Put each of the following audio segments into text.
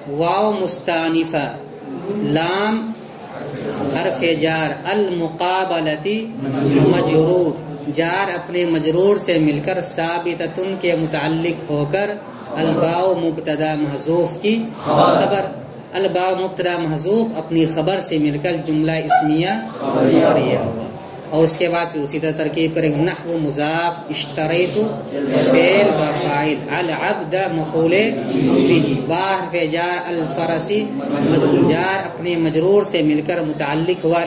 واو مستانفہ، لام حرف جار، المقابلتی مجرور، جار اپنے مجرور سے مل کر، ثابتتن کے متعلق ہو کر، الباء مبتدا محذوف کی خبر، الباء مبتدا محذوف اپنی خبر سے مل کر جملہ اسمیہ خبریہ ہوا۔ اور اس کے بعد پھر اسی طرح ترکیب کریں گے، نحو مضاف، اشتریت فعل و فاعل، العبد مفعول به، با حرف جار، الفرسی مجرور، جار اپنے مجرور سے مل کر متعلق ہوا،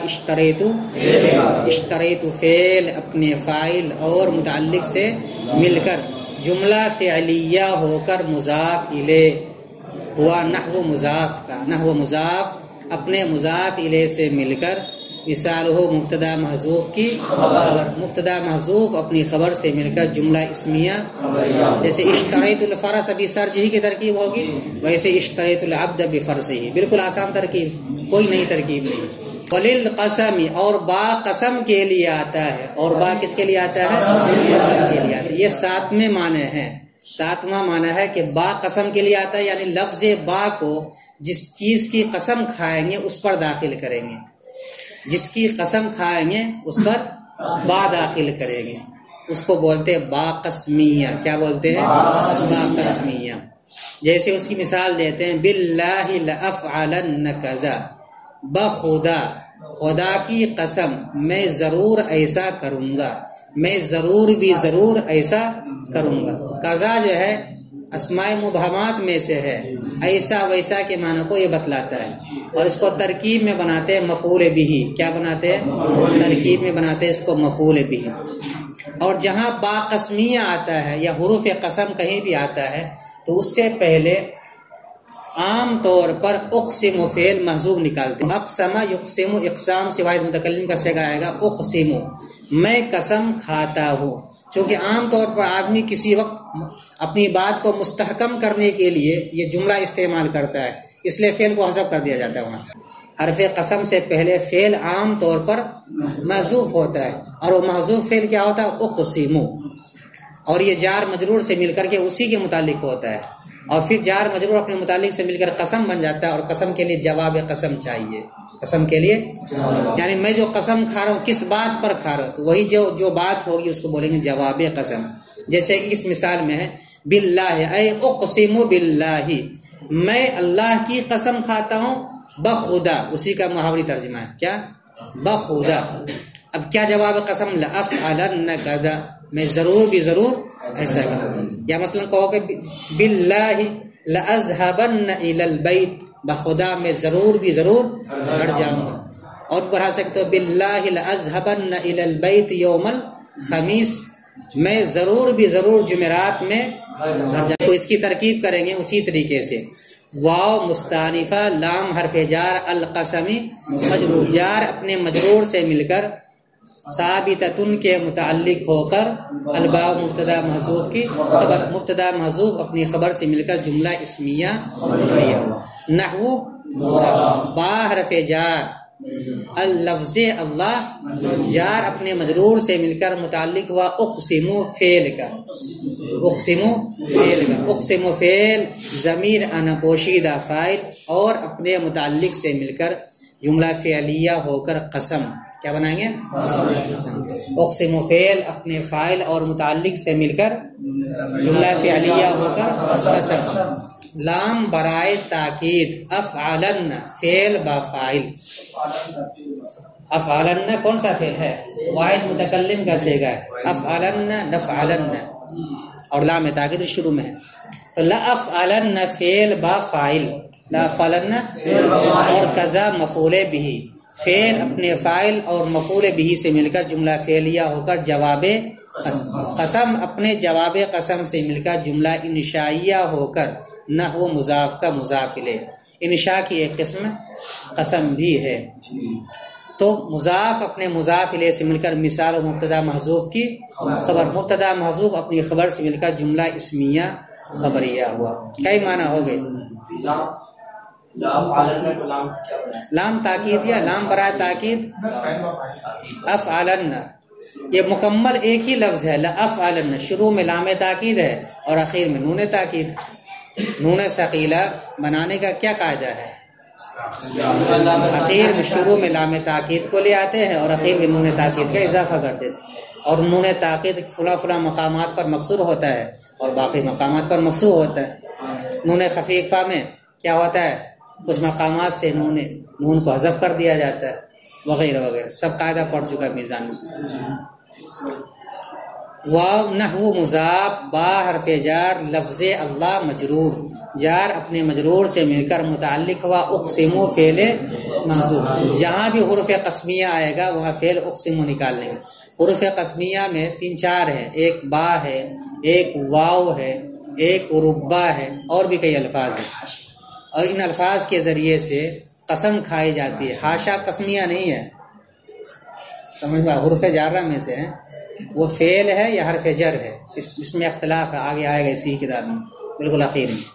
اشتریت فعل اپنے فاعل اور متعلق سے مل کر جملہ فعلیہ ہو کر مضاف الیہ ہوا، نحو مضاف کا، نحو مضاف اپنے مضاف الیہ سے مل کر، مثال ہو مبتدا محذوف کی خبر، مبتدا محذوف اپنی خبر سے مل کر جملہ اسمیہ، جیسے اشتریت الفرس ابھی سرجہی کی ترکیب ہوگی، ویسے اشتریت العبد بفرسہ، بالکل آسان ترکیب، کوئی نئی ترکیب نہیں۔ وللقسم، اور با قسم کے لیے آتا ہے، اور با کس کے لیے آتا ہے؟ قسم کے لیے آتا ہے۔ یہ ساتویں معنی ہے، ساتواں معنی ہے کہ با قسم کے لیے آتا ہے، یعنی لفظ با کو جس چیز کی قسم کھائیں گے اس پر داخل کریں گے، جس کی قسم کھائیں گے اس پر با داخل کریں گے، اس کو بولتے ہیں با قسمیہ۔ کیا بولتے ہیں؟ با قسمیہ۔ جیسے اس کی مثال دیتے ہیں، باللہ لأفعلن کذا، بخدا، خدا کی قسم میں ضرور ایسا کروں گا، میں ضرور بھی ضرور ایسا کروں گا۔ قضا جو ہے اسماء مبہمات میں سے ہے، ایسا ویسا کے معنی کو یہ بتلاتا ہے، اور اس کو ترکیب میں بناتے ہیں مفعول بھی۔ کیا بناتے ہیں؟ ترکیب میں بناتے ہیں اس کو مفعول بھی۔ اور جہاں با قسمیہ آتا ہے یا حروف قسم کہیں بھی آتا ہے تو اس سے پہلے عام طور پر اقسم فعل محذوف نکالتے ہیں، اقسم یقسم، اقسام سے واحد متکلم کا صیغہ آئے گا، اقسم میں قسم کھاتا ہوں۔ چونکہ عام طور پر آدمی کسی وقت اپنی بات کو مستحکم کرنے کے لیے یہ جملہ استعمال کرتا ہے، اس لیے فعل کو حذف کر دیا جاتا ہے وہاں۔ حرف قسم سے پہلے فعل عام طور پر محذوف ہوتا ہے، اور وہ محذوف فعل کیا ہوتا ہے؟ اقسم، اور یہ جار مجرور سے مل کر کے اسی کے متعلق ہوتا ہے، اور پھر جار مجرور اپنے متعلق سے مل کر قسم بن جاتا ہے، اور قسم کے لیے جواب قسم چاہیے، قسم کے لیے، یعنی میں جو قسم کھا رہا ہوں کس بات پر کھا رہا ہوں، تو وہی جو بات ہوگی اس کو بولیں گے جواب قسم۔ جیسے اس مثال میں ہے، باللہ اے اقسم باللہ، میں اللہ کی قسم کھاتا ہوں، بخدا، اسی کا محاوری ترجمہ ہے، کیا؟ بخدا۔ اب کیا جواب قسم؟ لأفعلن کذا، میں ضرور بھی ضرور ایسا کروں۔ یا مثلا کہو کہ باللہ لأذهبن الی البیت، بخدا میں ضرور بھی ضرور گھر جاؤں گا۔ اور پڑھا سکتے ہو، باللہ لأذهبن الی البیت یوم الخمیس، میں ضرور بھی ضرور جمعرات میں گھر جاؤں گا۔ تو اس کی ترکیب کریں گے اسی طریقے سے، واو مستانفہ، لام حرف جار، القسمی مجرور، جار اپنے مجرور سے مل کر، ثابتتن کے متعلق ہو کر، الباء مبتدا محذوف کی خبر، مبتدا محذوف اپنی خبر سے مل کر جملہ اسمیہ خبریہ۔ نحو با حرف جار، اللفظ اللہ، جار اپنے مجرور سے مل کر متعلق ہوا اقسم فعل کا، اقسم فعل کا، اقسم فعل ضمیر ان پوشیدہ فاعل، اور اپنے متعلق سے مل کر جملہ فعلیہ ہو کر قسم۔ کیا بنائیں گے؟ قسم۔ اقسم فعل اپنے فاعل اور متعلق سے مل کر جملہ فعلیہ ہو کر قسم۔ لام برائے تاکید، افعلن فعل با فاعل، افعلن کون سا فعل ہے؟ واحد متکلم کا صیغہ ہے، افعلن نفعلن، اور لام تاکید شروع میں ہے، تو لافعلن فعل با فاعل، لافعلن اور کذا مفعول به، فعل اپنے فاعل اور مفعول به سے مل کر جملہ فعلیہ ہو کر جواب قسم، اپنے جواب قسم سے مل کر جملہ انشائیہ ہو کر نحو مضاف کا مضاف الیہ۔ انشاء کی ایک قسم قسم بھی ہے۔ تو مضاف اپنے مضاف الیہ سے مل کر مثال و مبتدا محذوف کی خبر، مبتدا محذوف اپنی خبر سے مل کر جملہ اسمیہ خبریہ ہوا۔ کئی معنی ہو گئے؟ لام تاکید یا لام برائے تاکید، افعلن یہ مکمل ایک ہی لفظ ہے، لافعلن، شروع میں لام تاکید ہے اور آخر میں نون تاکید، نون ثقیلہ بنانے کا کیا قاعدہ ہے؟ اخیر میں شروع میں لام تاکید کو لے آتے ہیں اور اخیر میں نون تاکید کا اضافہ کر دیتے ہیں، اور نون تاکید فلاں فلاں مقامات پر مقصور ہوتا ہے اور باقی مقامات پر مفتوح ہوتا ہے۔ نون خفیفہ میں کیا ہوتا ہے؟ کچھ مقامات سے نون کو حذف کر دیا جاتا ہے وغیرہ وغیرہ، سب قاعدہ پڑھ چکا ہے میزان میں۔ واو نحو مضاف، با حرف جار، لفظ اللہ مجرور، جار اپنے مجرور سے مل کر متعلق ہوا اقسمو فعل محذوف۔ جہاں بھی حروف قسمیہ آئے گا وہاں فعل اقسمو نکال لیں گے۔ حروف قسمیہ میں 3-4 ہے، ایک با ہے، ایک واو ہے، ایک ربا ہے، اور بھی کئی الفاظ ہیں، اور ان الفاظ کے ذریعے سے قسم کھائی جاتی ہے۔ حاشا قسمیہ نہیں ہے، سمجھ میں، حروف جارہ میں سے ہے، وہ فعل ہے یا حرف جر ہے، اس میں اختلاف ہے، آگے آئے گا اسی کتاب میں بالکل اخیر میں۔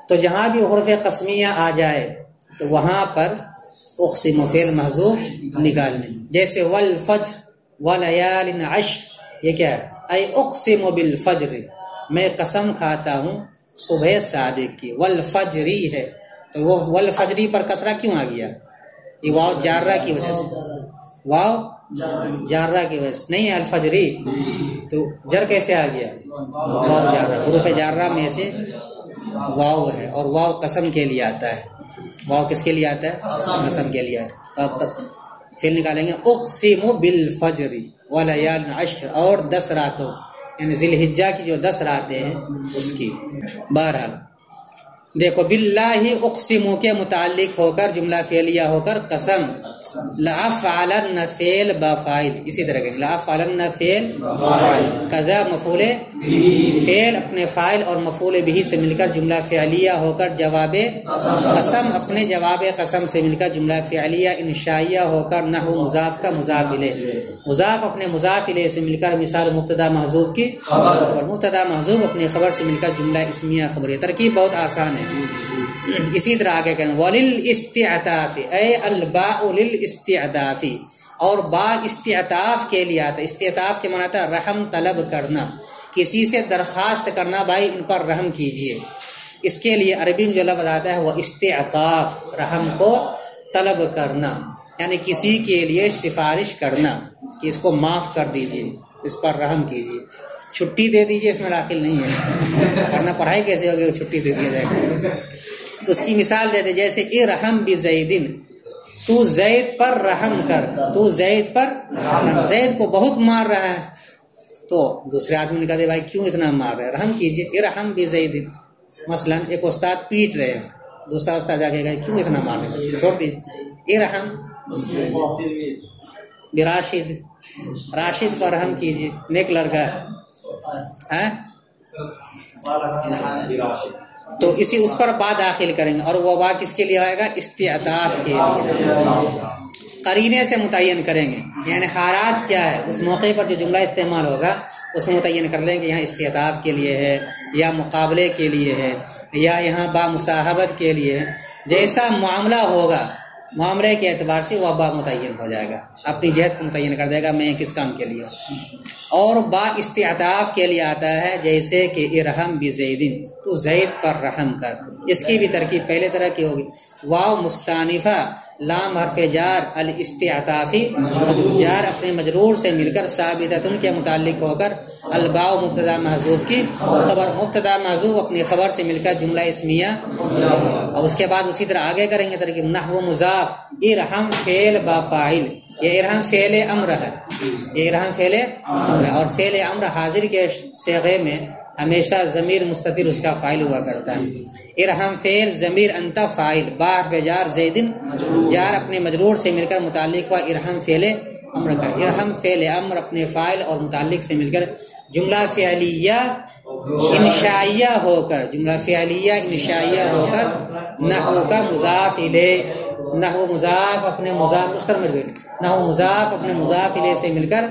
تو جہاں بھی حروف قسمیہ آ جائے تو وہاں پر اقسم فعل محذوف نکالنے، جیسے والفجر ولیال عشر، یہ کیا ہے؟ اے اقسم بالفجر، میں قسم کھاتا ہوں صبح صادق کی، والفجری ہے، تو وہ والفجری پر کسرہ کیوں آ گیا؟ یہ واو جارہ کی وجہ سے، واو جارہ کی وجہ سے نہیں ہے، الفجری تو جر کیسے آ گیا؟ واو جارہ، حروف جارہ میں سے واو ہے، اور واو قسم کے لیے آتا ہے۔ واو کس کے لیے آتا ہے؟ قسم کے لیے آتا ہے۔ تو اب تک فعل نکالیں گے اقسم بالفجر ولیال عشر، اور 10 راتوں، یعنی ذی الحجہ کی جو 10 راتیں ہیں اس کی۔ بہرحال دیکھو، باللہ اقسم کے متعلق ہو کر جملہ فعلیہ ہو کر قسم، لأفعلن فعل بفاعل، اسی طرح کہیں لأفعلن فعل بفاعل، قضا مفعول فعل اپنے فاعل اور مفعول به سے مل کر جملہ فعلیہ ہو کر جواب قسم اپنے جواب قسم سے مل کر جملہ فعلیہ انشائیہ ہو کر نحو مضاف کا مضاف الیہ، مضاف اپنے مضاف الیہ سے مل کر مثال مبتدا محذوف کی خبر، اور مبتدا محذوف اپنی خبر سے مل کر جملہ اسمیہ خبریہ۔ ترکیب بہت آسان ہے۔ اسی طرح آگے کہیں وَلِلْإِسْتِعْتَافِ، اے الباء لِلْإِسْتِعْتَافِ، اور با استعطاف کے لیے آتا ہے۔ استعطاف کے معنی آتا ہے رحم طلب کرنا، کسی سے درخواست کرنا، بھائی ان پر رحم کیجئے۔ اس کے لیے عربی میں جو لفظ آتا ہے وہ استعطاف، رحم کو طلب کرنا، یعنی کسی کے لیے سفارش کرنا کہ اس کو معاف کر دیجئے، اس پر رحم کیجئے۔ چھٹی دے دیجئے اس میں داخل نہیں ہے، ورنہ پڑھائی کیسے ہوگی چھٹی دے دیا جائے گا۔ اس کی مثال دیتے جیسے ارحم بزیدن، تو زید پر رحم کر، تو زید پر، زید کو بہت مار رہا ہے، تو دوسرے آدمی نے کہا دے بھائی کیوں اتنا مار رہا ہے، رحم کیجئے، ارحم بزیدن۔ مثلا ایک استاد پیٹ رہے ہیں، دوسرا استاد جا کے کہا کیوں اتنا مار رہے ہیں، چھوڑ دیجئے، ارحم براشد، راشد پر رحم کیجئے، نیک لڑکا ہے، تو اسی اس پر با داخل کریں گے، اور وہ با کس کے لیے آئے گا؟ استعطاف کے لیے، قرینے سے متعین کریں گے، یعنی حالات کیا ہے اس موقع پر جو جملہ استعمال ہوگا اس میں متعین کر لیں کہ یہاں استعطاف کے لیے ہے، یا مقابلے کے لیے ہے، یا یہاں با مصاحبت کے لیے ہے۔ جیسا معاملہ ہوگا معاملے کے اعتبار سے وہ با متعین ہو جائے گا، اپنی جہت کو متعین کر دے گا میں کس کام کے لیے۔ اور با استعطاف کے لیے آتا ہے جیسے کہ ارحم بزیدن، تو زید پر رحم کر، اس کی بھی ترکیب پہلے طرح کی ہوگی، واو مستانفہ، لام حرف جار، الاستعطافی جار اپنے مجرور سے مل کر ثابتۃ کے متعلق ہو کر، الباء مبتدا محذوف کی خبر، مبتدا محذوف اپنی خبر سے مل کر جملہ اسمیہ، اور اس کے بعد اسی طرح آگے کریں گے ترکیب نحو مضاف، ارحم فعل با فاعل، یہ ارحم فعل امر ہے، یہ ارحم فعل امر ہے، اور فعل امر حاضر کے صیغے میں ہمیشہ ضمیر مستتر اس کا فاعل ہوا کرتا ہے۔ ارحم فعل ضمیر انت فاعل، با حرف جار زیدن جار اپنے مجرور سے مل کر متعلق ہوا ارحم فعل امر کا، ارحم فعل امر اپنے فاعل اور متعلق سے مل کر جملہ فعلیہ انشائیہ ہو کر، جملہ فعلیہ انشائیہ ہو کر نحو کا مضاف الیہ، نحو مضاف اپنے مضاف مستمر گئے، نحو مضاف اپنے مضاف الیہ سے مل کر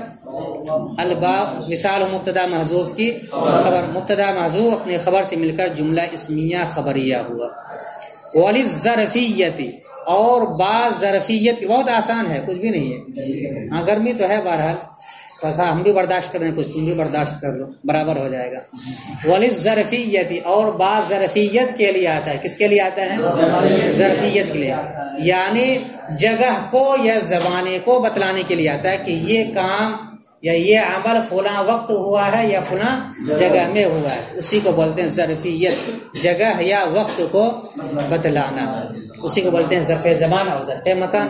الباء مثال مبتدا محذوف کی خبر، مبتدا محذوف اپنے خبر سے مل کر جملہ اسمیہ خبریہ ہوا۔ وللظرفیت، اور با ظرفیت بہت آسان ہے، کچھ بھی نہیں ہے، ہاں گرمی تو ہے بہرحال، تو ایسا ہم بھی برداشت کر رہے ہیں، کچھ تم بھی برداشت کر لو، برابر ہو جائے گا۔ وَلِلظَّرْفِيَّةِ اور بعض ظرفیت کے لیے آتا ہے، کس کے لیے آتا ہے؟ ظرفیت کے لیے، یعنی جگہ کو یا زمانے کو بتلانے کے لیے آتا ہے کہ یہ کام یا یہ عمل فلاں وقت ہوا ہے یا فلاں جگہ میں ہوا ہے، اسی کو بولتے ہیں ظرفیت، جگہ یا وقت کو بتلانا، اسی کو بولتے ہیں ظرف زمان اور ظرف مکان۔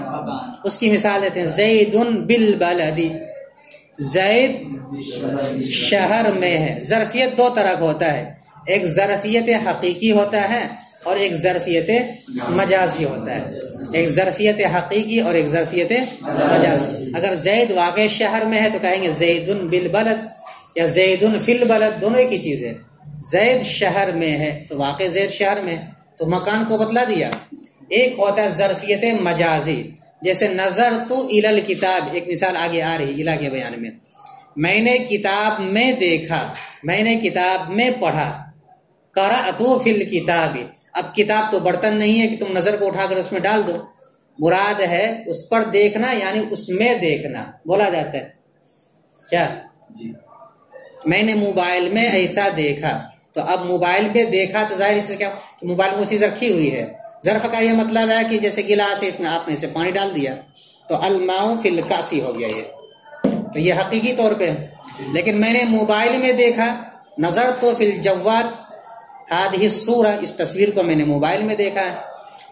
اس کی مثال دیتے ہیں، زید بالبلد، زید شہر میں ہے۔ ظرفیت دو طرح کا ہوتا ہے، ایک ظرفیت حقیقی ہوتا ہے اور ایک ظرفیت مجازی ہوتا ہے، ایک ظرفیت حقیقی اور ایک ظرفیت مجازی۔ اگر زید واقع شہر میں ہے تو کہیں گے زید بالبلد یا زید فی البلد، دونوں ایک ہی چیز ہے۔ زید شہر میں ہے تو واقع زید شہر میں، تو مکان کو بتلا دیا۔ ایک ہوتا ہے ظرفیت مجازی، جیسے نظر تو الی الکتاب، ایک مثال آگے آ رہی الی کے بیان میں نے کتاب میں دیکھا، میں نے کتاب میں پڑھا۔ قرأت فی الکتاب، اب کتاب تو برتن نہیں ہے کہ تم نظر کو اٹھا کر اس میں ڈال دو، مراد ہے اس پر دیکھنا، یعنی اس میں دیکھنا بولا جاتا ہے کیا؟ میں نے موبائل میں ایسا دیکھا، تو اب موبائل پہ دیکھا تو ظاہر اس سے کیا موبائل میں وہ چیز رکھی ہوئی ہے۔ ظرف کا یہ مطلب ہے کہ جیسے گلاس ہے، اس میں آپ نے اسے پانی ڈال دیا تو الماء فی الکاسی ہو گیا، تو یہ حقیقی طور پہ ہے۔ لیکن میں نے موبائل میں دیکھا، نظر تو فی الجوال هذه الصورة، اس تصویر کو میں نے موبائل میں دیکھا ہے،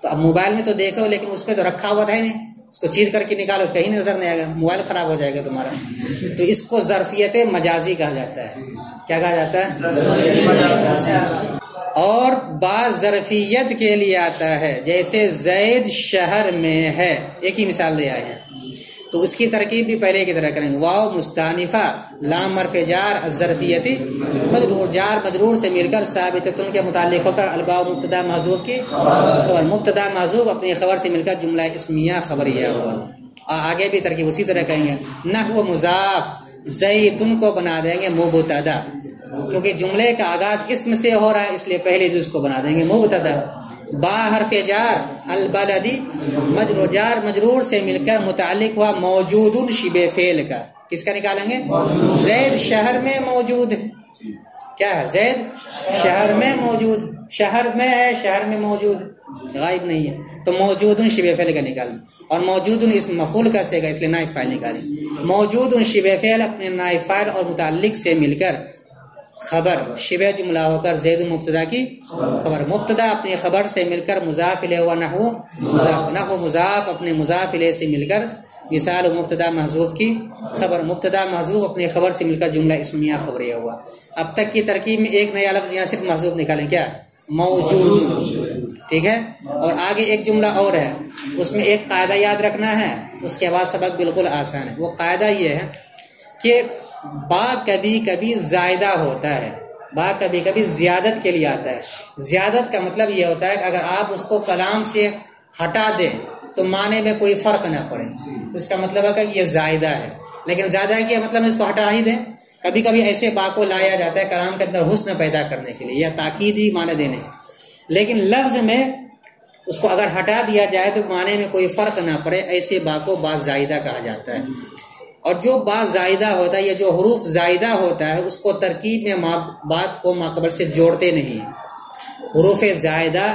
تو اب موبائل میں تو دیکھو لیکن اس پہ تو رکھا ہوا ہے نہیں، اس کو چیر کر کے نکالو کہیں نظر نہیں آئے گا، موبائل خراب ہو جائے گا تمہارا۔ تو اس کو ظرفیت مجازی کہا جاتا ہے۔ کیا کہا جاتا ہے؟ اور بعض ظرفیت کے لیے آتا ہے، جیسے زید شہر میں ہے، ایک ہی مثال دے آئے ہیں، تو اس کی ترکیب بھی پہلے کی طرح کریں گے۔ واو مستانفہ، لام حرف جار، الظرفیتی مجرور، جار مجرور سے مل کر ثابتۃ کے متعلق ہو کر الباء مبتدا محذوف کی خبر، مبتدا محذوف اپنی خبر سے مل کر جملہ اسمیہ خبریہ ہوا۔ آگے بھی ترکیب اسی طرح کہیں گے۔ نحو مضاف، زیدن کو بنا دیں گے مبتدا، کیونکہ جملے کا آغاز اسم سے ہو رہا ہے اس لیے پہلے جو اس کو بنا دیں گے مبتدا۔ با حرف جار، البلدی مجرور، جار مجرور سے مل کر متعلق ہوا موجود شبہ فعل کا، کس کا نکالیں گے؟ زید شہر میں موجود ہے، کیا ہے؟ زید شہر میں موجود، شہر میں ہے، شہر میں موجود، غائب نہیں ہے، تو موجود شبہ فعل کا نکالیں، اور موجود اس مفعول کا سے گا اس لیے نائب فاعل نکالیں۔ موجود شبہ فعل اپنے نائب فاعل اور متعلق سے مل کر خبر، شبہ جملہ ہو کر زید مبتدا کی خبر، مبتدا اپنی خبر سے مل کر مضاف الیہ و نحو مضاف، نحو مضاف اپنے مضاف الیہ سے مل کر مثال مبتدا محذوف کی خبر، مبتدا محذوف اپنی خبر سے مل کر جملہ اسمیہ خبریہ ہوا۔ اب تک کی ترکیب میں ایک نیا لفظ یہاں صرف محذوف نکالیں، کیا؟ موجود، ٹھیک ہے؟ اور آگے ایک جملہ اور ہے، اس میں ایک قاعدہ یاد رکھنا ہے، اس کے بعد سبق بالکل آسان ہے۔ وہ قاعدہ یہ ہے کہ با کبھی کبھی زائدہ ہوتا ہے، با کبھی کبھی زیادت کے لیے آتا ہے۔ زیادت کا مطلب یہ ہوتا ہے کہ اگر آپ اس کو کلام سے ہٹا دیں تو معنی میں کوئی فرق نہ پڑے، تو اس کا مطلب ہے کہ یہ زائدہ ہے۔ لیکن زائدہ کیا مطلب اس کو ہٹا ہی دیں، کبھی کبھی ایسے با کو لایا جاتا ہے کلام کے اندر حسن پیدا کرنے کے لیے یا تاکیدی معنی دینے، لیکن لفظ میں اس کو اگر ہٹا دیا جائے تو معنی میں کوئی فرق نہ پڑے، ایسے با کو با زائدہ کہا جاتا ہے۔ اور جو با زائدہ ہوتا ہے یا جو حروف زائدہ ہوتا ہے اس کو ترکیب میں بات کو ماقبل سے جوڑتے نہیں، حروف زائدہ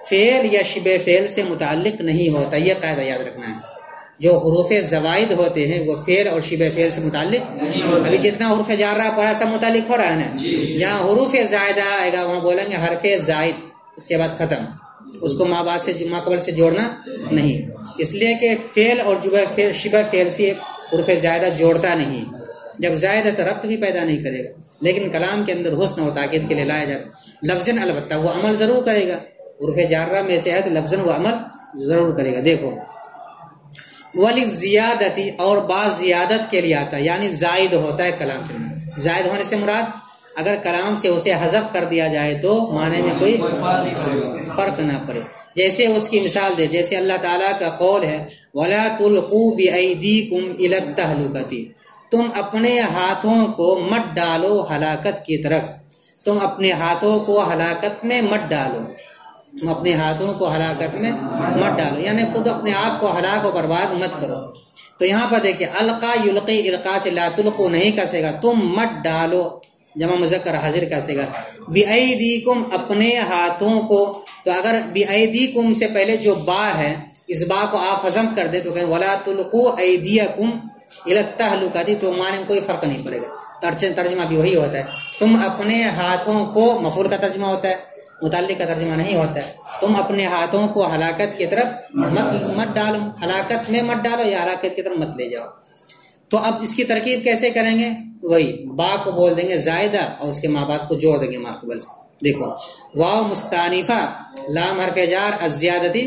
فعل یا شبہ فعل سے متعلق نہیں ہوتا، یہ قاعدہ یاد رکھنا ہے۔ جو حروف زوائد ہوتے ہیں وہ فعل اور شبہ فعل سے متعلق، ابھی جتنا حروف جارہ پڑھا سب متعلق ہو رہا ہے نا، جہاں حروف زائدہ آئے گا وہاں بولیں گے حرف زائد، اس کے بعد ختم، اس کو ماقبل سے جوڑنا نہیں، اس لیے کہ فعل اور شبہ فعل سے حروف زائدہ جوڑتا نہیں، جب زائدہ تو ربط بھی پیدا نہیں کرے گا، لیکن کلام کے اندر حسن و تاکید کے لیے لایا جاتا، لفظاً البتہ وہ عمل ضرور کرے گا، حروف جارہ میں سے ہے تو لفظاً وہ عمل ضرور کرے گا۔ دیکھو وَلِلزِّيَادَةِ، اور بعض زیادت کے لیے آتا ہے، یعنی زائد ہوتا ہے کلام کے اندر، زائد ہونے سے مراد اگر کلام سے اسے حذف کر دیا جائے تو معنی میں کوئی فرق نہ پڑے۔ جیسے اس کی مثال دے، جیسے اللہ تعالیٰ کا قول ہے وَلَا تُلْقُوا بِأَيْدِيكُمْ إِلَى التَّهْلُكَةِ، تم اپنے ہاتھوں کو مت ڈالو ہلاکت کی طرف، تم اپنے ہاتھوں کو ہلاکت میں مت ڈالو، تم اپنے ہاتھوں کو ہلاکت میں مت ڈالو، یعنی خود اپنے آپ کو ہلاک و برباد مت کرو۔ تو یہاں پر دیکھیں القا یلقی، القا سے لا تلقو نہیں کسے گا، تم مت ڈالو، جمع مذکر حاضر کسے گا. بِأَيْدِيكُمْ اپنے ہاتھوں کو. تو اگر بِأَيْدِيكُمْ سے پہلے جو با ہے اس با کو آپ ہضم کر دیں تو کہیں وَلَا تُلْقُوا أَيْدِيَكُمْ إِلَى التَّهْلُكَةِ، تو معنی میں کوئی فرق نہیں پڑے گا. ترجمہ بھی وہی ہوتا ہے، تم اپنے ہاتھوں کو، مفعول کا ترجمہ ہوتا ہے، متعلق کا ترجمہ نہیں ہوتا ہے. تم اپنے ہاتھوں کو ہلاکت کی طرف مت ڈالو، ہلاکت میں مت ڈالو یا ہلاکت کی طرف مت لے جاؤ. تو اب اس کی ترکیب کیسے کریں گے؟ وہی با کو بول دیں گے زائدہ اور اس کے ماں باپ کو جوڑ دیں گے ماقبل سے. دیکھو واو مستانفہ، لام حرف جار، الزیادتی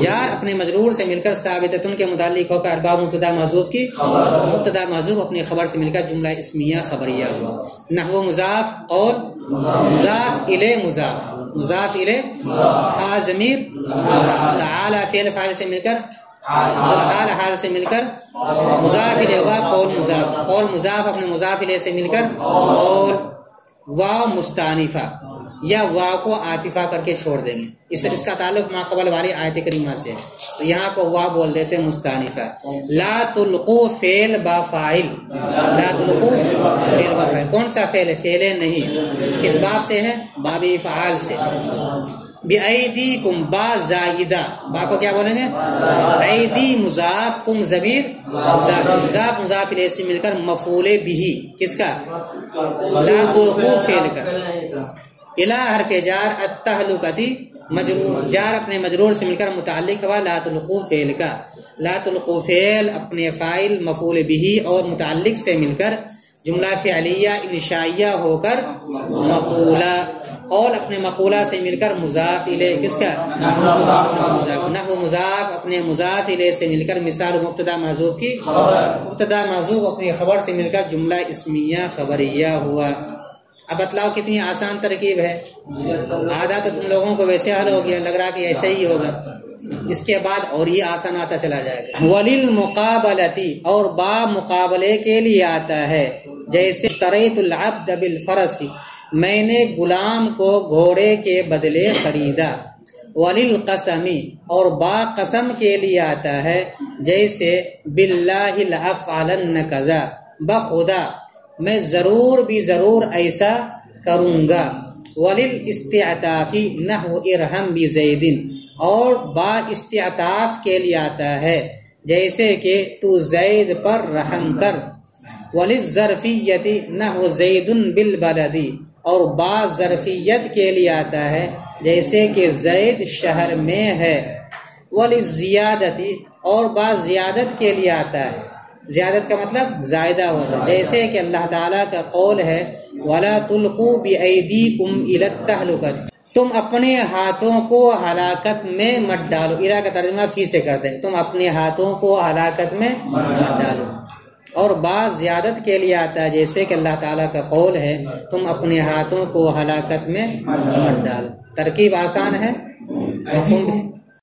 جار اپنے مجرور سے مل کر ثابتتن کے متعلق ہو کر ارباب مبتدا محذوف کی، مبتدا محذوف اپنی خبر سے مل کر جملہ اسمیہ خبریہ ہوا. نحو مضاف، قول مضاف الی مضاف، مضاف الی ہا ضمیر، تعالی فعل فاعل سے مل کر، حال حال سے مل کر مضاف الیہ ہوا قول مضاف، قول مضاف اپنے مضاف الیہ سے مل کر قول. واو مستانفہ، یا واو کو عاطفہ کر کے چھوڑ دیں گے، اس کا تعلق ما قبل والی آیت کریمہ سے، تو یہاں کو واو بول دیتے ہیں مستانفہ. لا تلقو فعل با فاعل، لا تلقو فعل با فاعل، کون سا فعل ہے؟ فعل نہیں، کس باب سے ہے؟ باب افعال سے. بِأَيْدِيكُمْ با زائدہ، با کو کیا بولیں گے؟ ایدی مضاف، کم ضمیر مضاف، مضاف الیہ سے مل کر مفعول به، کس کا؟ لا تلقو فعل کا. الی حرف جار، التہلکتی مجرور، جار اپنے مجرور سے مل کر متعلق ہوا لا تلقو فعل کا. لا تلقو فعل اپنے فاعل مفعول به اور متعلق سے مل کر جملہ فعلیہ انشائیہ ہو کر مقولہ، قول اپنے مقولہ سے مل کر مضاف الیہ، کس کا؟ نحو مضاف اپنے مضاف الیہ سے مل کر مثال مبتدا محذوف کی، مبتدا محذوف اپنی خبر سے مل کر جملہ اسمیہ خبریہ ہوا. اب بتلاؤ کتنی آسان ترکیب ہے. آدھا تو تم لوگوں کو ویسے حل ہو گیا، لگ رہا کہ ایسے ہی ہوگا، اس کے بعد اور یہ آسان آتا چلا جائے گا. وَلِلْمُقَابَلَةِ اور با مقابلے کے لیے آتا ہے، جیسے اشتریت العبد بالفرس، میں نے غلام کو گھوڑے کے بدلے خریدا. وَلِلْقَسَمِ اور با قسم کے لیے آتا ہے، جیسے بِاللَّهِ لَأَفْعَلَنَّ كَذَا، بخدا میں ضرور بھی ضرور ایسا کروں گا. وَلِلْإِسْتِعْتَافِ نَحْوَ اِرْحَمْ بِزَيْدٍ اور با استعطاف کے لیے آتا ہے، جیسے کہ تو زید پر رحم کر. وَلِلظَّرْفِيَّةِ نَحْوَ زَيْدٌ بِالْبَلَدِ اور با ظرفیت کے لیے آتا ہے، جیسے کہ زید شہر میں ہے. وَلِلزِّيَادَةِ اور با زیادت کے لیے آتا ہے، زیادت کا مطلب زائدہ ہوتا ہے، جیسے کہ اللہ تعالیٰ کا قول ہے وَلَا تُلْقُوا بِأَيْدِيكُمْ إِلَى التَّهْلُكَةِ، تم اپنے ہاتھوں کو ہلاکت میں مت ڈالو. الہ کا ترجمہ فی سے کرتے ہیں، تم اپنے ہاتھوں کو ہلاکت میں مت ڈالو. اور بعض زیادت کے لیے آتا ہے، جیسے کہ اللہ تعالیٰ کا قول ہے تم اپنے ہاتھوں کو ہلاکت میں مت ڈالو. ترکیب آسان ہے، مفہوم